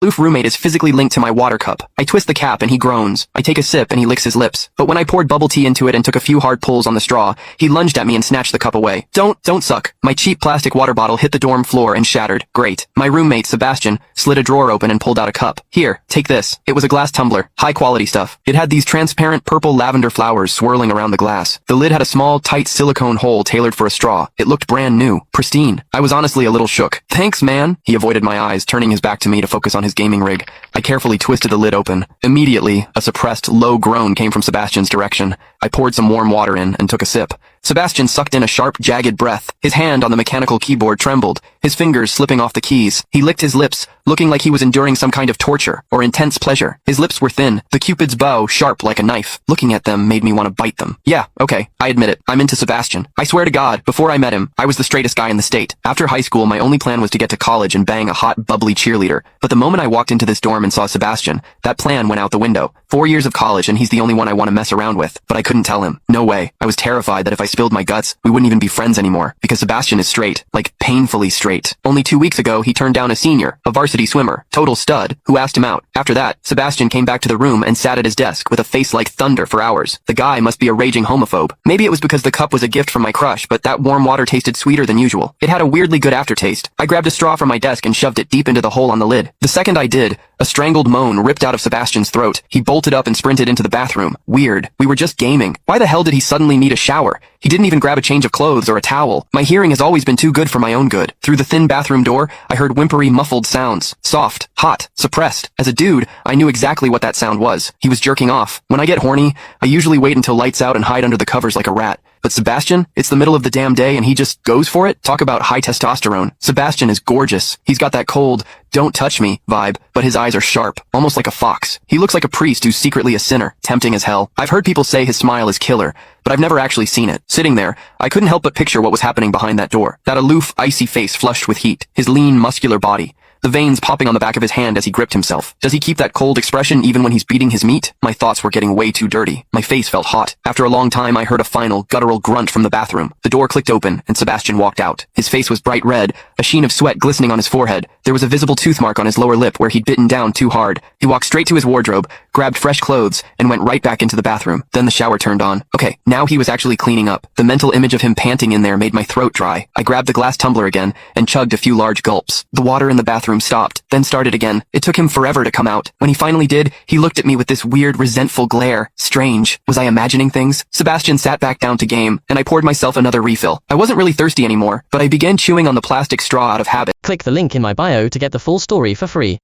aloof roommate is physically linked to my water cup. I twist the cap and he groans. I take a sip and he licks his lips. But when I poured bubble tea into it and took a few hard pulls on the straw, he lunged at me and snatched the cup away. Don't suck. My cheap plastic water bottle hit the dorm floor and shattered. Great. My roommate, Sebastian, slid a drawer open and pulled out a cup. Here, take this. It was a glass tumbler. High quality stuff. It had these transparent purple lavender flowers swirling around the glass. The lid had a small, tight silicone hole tailored for a straw. It looked brand new. Pristine. I was honestly a little shook. Thanks, man. He avoided my eyes, turning his back to me to focus on his gaming rig. I carefully twisted the lid open. Immediately, a suppressed, low groan came from Sebastian's direction. I poured some warm water in and took a sip. Sebastian sucked in a sharp, jagged breath. His hand on the mechanical keyboard trembled, his fingers slipping off the keys. He licked his lips, looking like he was enduring some kind of torture or intense pleasure. His lips were thin, the Cupid's bow sharp like a knife. Looking at them made me want to bite them. Yeah, okay, I admit it. I'm into Sebastian. I swear to God, before I met him, I was the straightest guy in the state. After high school, my only plan was to get to college and bang a hot, bubbly cheerleader. But the moment I walked into this dorm and saw Sebastian, that plan went out the window. 4 years of college and he's the only one I want to mess around with. But I couldn't tell him. No way. I was terrified that if I spilled my guts, we wouldn't even be friends anymore. Because Sebastian is straight. Like, painfully straight. Only 2 weeks ago, he turned down a senior, a varsity swimmer, total stud, who asked him out. After that, Sebastian came back to the room and sat at his desk with a face like thunder for hours. The guy must be a raging homophobe. Maybe it was because the cup was a gift from my crush, but that warm water tasted sweeter than usual. It had a weirdly good aftertaste. I grabbed a straw from my desk and shoved it deep into the hole on the lid. The second I did, a strangled moan ripped out of Sebastian's throat. He bolted up and sprinted into the bathroom. Weird. We were just gaming. Why the hell did he suddenly need a shower? He didn't even grab a change of clothes or a towel. My hearing has always been too good for my own good. Through the thin bathroom door, I heard whimpery, muffled sounds. Soft, hot, suppressed. As a dude, I knew exactly what that sound was. He was jerking off. When I get horny, I usually wait until lights out and hide under the covers like a rat. But Sebastian, it's the middle of the damn day and he just goes for it? Talk about high testosterone. Sebastian is gorgeous. He's got that cold, don't touch me vibe, but his eyes are sharp, almost like a fox. He looks like a priest who's secretly a sinner, tempting as hell. I've heard people say his smile is killer, but I've never actually seen it. Sitting there, I couldn't help but picture what was happening behind that door. That aloof, icy face flushed with heat, his lean, muscular body. The veins popping on the back of his hand as he gripped himself. Does he keep that cold expression even when he's beating his meat? My thoughts were getting way too dirty. My face felt hot. After a long time, I heard a final, guttural grunt from the bathroom. The door clicked open, and Sebastian walked out. His face was bright red, a sheen of sweat glistening on his forehead. There was a visible tooth mark on his lower lip where he'd bitten down too hard. He walked straight to his wardrobe, grabbed fresh clothes, and went right back into the bathroom. Then the shower turned on. Okay, now he was actually cleaning up. The mental image of him panting in there made my throat dry. I grabbed the glass tumbler again, and chugged a few large gulps. The water in the bathroom stopped, then started again. It took him forever to come out. When he finally did, he looked at me with this weird, resentful glare. Strange. Was I imagining things? Sebastian sat back down to game, and I poured myself another refill. I wasn't really thirsty anymore, but I began chewing on the plastic straw out of habit. Click the link in my bio to get the full story for free.